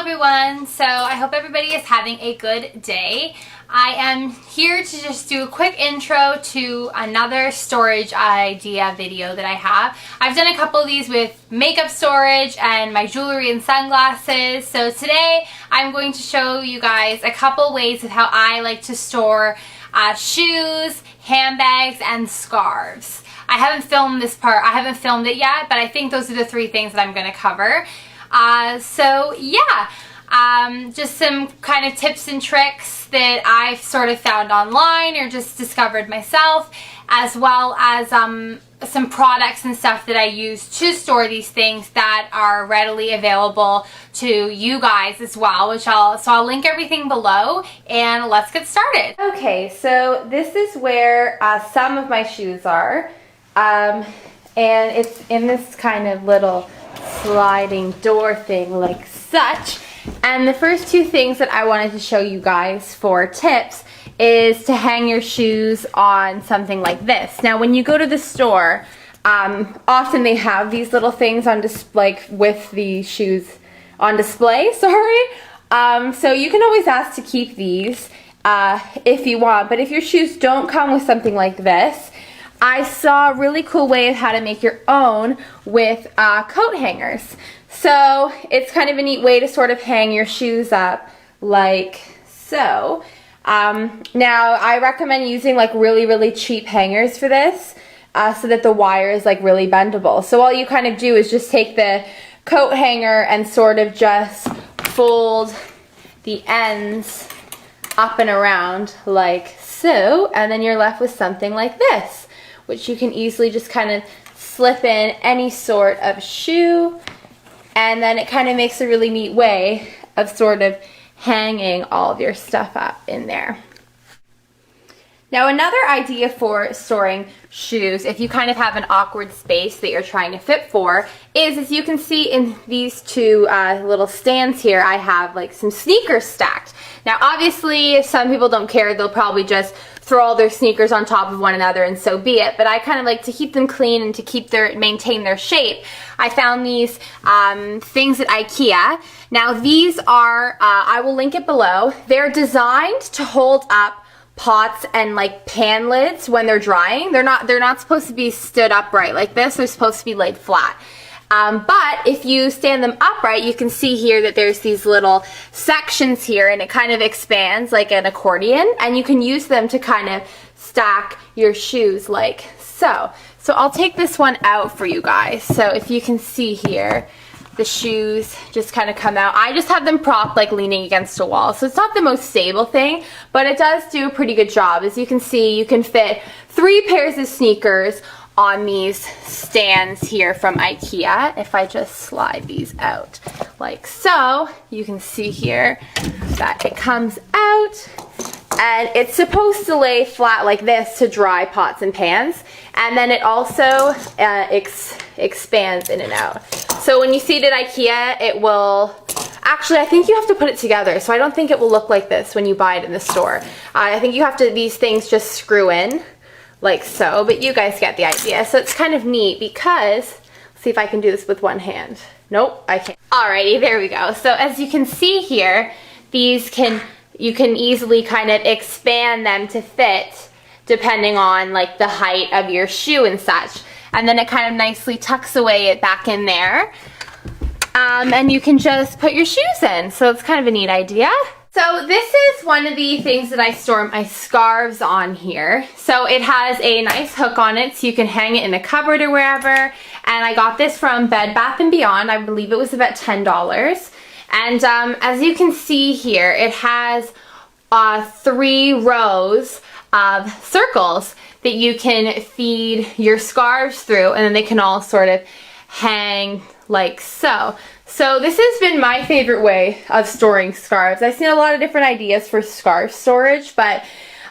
everyone. So I hope everybody is having a good day. I am here to just do a quick intro to another storage idea video that I have. I've done a couple of these with makeup storage and my jewelry and sunglasses. So today I'm going to show you guys a couple ways of how I like to store shoes, handbags, and scarves. I haven't filmed this part. I haven't filmed it yet, but I think those are the three things that I'm going to cover. So yeah, just some kind of tips and tricks that I've sort of found online or just discovered myself, as well as some products and stuff that I use to store these things that are readily available to you guys as well, which I'll link everything below, and let's get started. Okay, so this is where some of my shoes are, and it's in this kind of little sliding door thing like such. And the first two things that I wanted to show you guys for tips is to hang your shoes on something like this. Now when you go to the store, often they have these little things on display, like with the shoes on display, sorry. So you can always ask to keep these if you want, but if your shoes don't come with something like this, I saw a really cool way of how to make your own with coat hangers. So it's kind of a neat way to sort of hang your shoes up like so. Now I recommend using like really cheap hangers for this so that the wire is like really bendable. So all you kind of do is just take the coat hanger and sort of just fold the ends up and around like so, and then you're left with something like this, which you can easily just kind of slip in any sort of shoe, and then it kind of makes a really neat way of sort of hanging all of your stuff up in there. Now another idea for storing shoes, if you kind of have an awkward space that you're trying to fit for, is as you can see in these two little stands here, I have like some sneakers stacked. Now obviously if some people don't care, they'll probably just throw all their sneakers on top of one another and so be it, but I kind of like to keep them clean and to maintain their shape. I found these things at Ikea. Now these are, I will link it below, they're designed to hold up pots and like pan lids when they're drying. They're not supposed to be stood upright like this, they're supposed to be laid flat. But if you stand them upright, you can see here that there's these little sections here, and it kind of expands like an accordion, and you can use them to kind of stack your shoes like so. So I'll take this one out for you guys. So if you can see here, the shoes just kind of come out. I just have them propped like leaning against a wall, so it's not the most stable thing, but it does do a pretty good job. As you can see, you can fit 3 pairs of sneakers on these stands here from Ikea. If I just slide these out like so, you can see here that it comes out, and it's supposed to lay flat like this to dry pots and pans, and then it also expands in and out. So when you see it at Ikea, it will, actually I think you have to put it together, so I don't think it will look like this when you buy it in the store. I think you have to, these things just screw in like so, but you guys get the idea. So it's kind of neat because, let's see if I can do this with one hand. Nope, I can't. Alrighty, there we go. So as you can see here, these you can easily kind of expand them to fit depending on like the height of your shoe and such. And then it kind of nicely tucks away it back in there. And you can just put your shoes in. So it's kind of a neat idea. So this is one of the things that I store my scarves on here. So it has a nice hook on it so you can hang it in a cupboard or wherever. And I got this from Bed Bath & Beyond. I believe it was about $10. And as you can see here, it has 3 rows of circles that you can feed your scarves through, and then they can all sort of hang like so. So this has been my favorite way of storing scarves. I've seen a lot of different ideas for scarf storage, but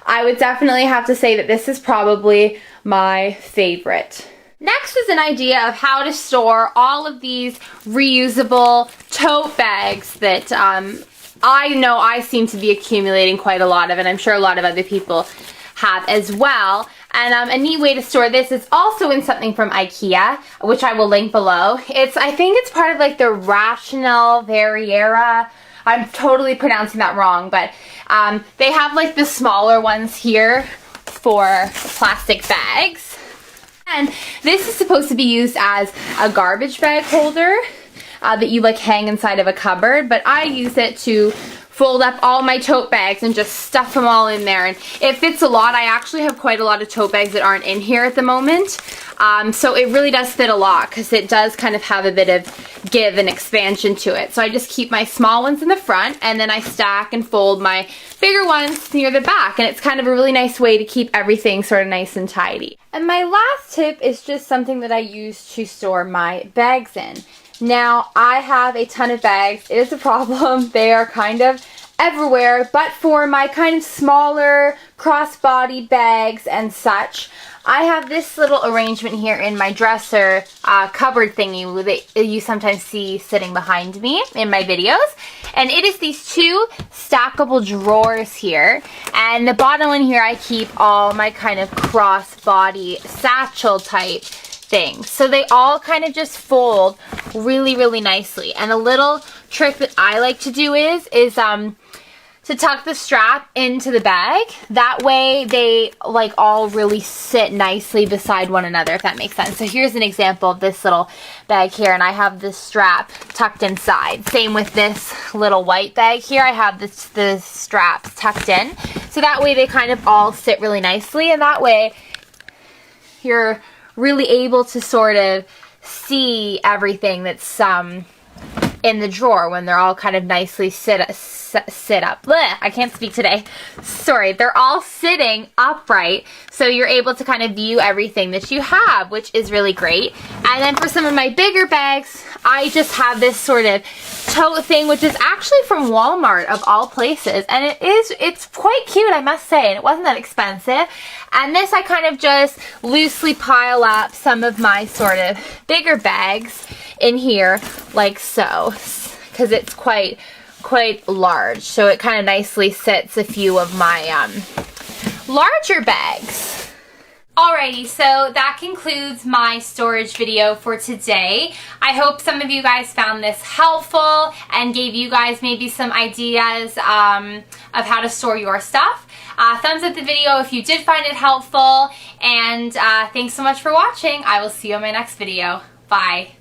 I would definitely have to say that this is probably my favorite. Next is an idea of how to store all of these reusable tote bags that I know I seem to be accumulating quite a lot of, and I'm sure a lot of other people have as well. And a neat way to store this is also in something from Ikea, which I will link below. I think it's part of like the Rational Verriera. I'm totally pronouncing that wrong, but they have like the smaller ones here for plastic bags. And this is supposed to be used as a garbage bag holder that you like hang inside of a cupboard, but I use it to fold up all my tote bags and just stuff them all in there, and it fits a lot. I actually have quite a lot of tote bags that aren't in here at the moment, so it really does fit a lot because it does kind of have a bit of give and expansion to it. So I just keep my small ones in the front, and then I stack and fold my bigger ones near the back, and it's kind of a really nice way to keep everything sort of nice and tidy. And my last tip is just something that I use to store my bags in. Now, I have a ton of bags. It is a problem. They are kind of everywhere, but for my kind of smaller crossbody bags and such, I have this little arrangement here in my dresser cupboard thingy that you sometimes see sitting behind me in my videos. And it is these two stackable drawers here. And the bottom one here, I keep all my kind of crossbody satchel type things. So they all kind of just fold really, really nicely. And a little trick that I like to do is to tuck the strap into the bag. That way they like all really sit nicely beside one another, if that makes sense. So here's an example of this little bag here, and I have this strap tucked inside. Same with this little white bag here. I have the straps tucked in. So that way they kind of all sit really nicely, and that way you're really able to sort of see everything that's in the drawer when they're all kind of nicely sit up. Blech, I can't speak today. Sorry, they're all sitting upright, so you're able to kind of view everything that you have, which is really great. And then for some of my bigger bags, I just have this sort of tote thing, which is actually from Walmart of all places, and it's quite cute, I must say, and it wasn't that expensive. And this I kind of just loosely pile up some of my sort of bigger bags in here like so, because it's quite large, so it kind of nicely sits a few of my larger bags. Alrighty, so that concludes my storage video for today. I hope some of you guys found this helpful and gave you guys maybe some ideas of how to store your stuff. Thumbs up the video if you did find it helpful, and thanks so much for watching. I will see you in my next video. Bye.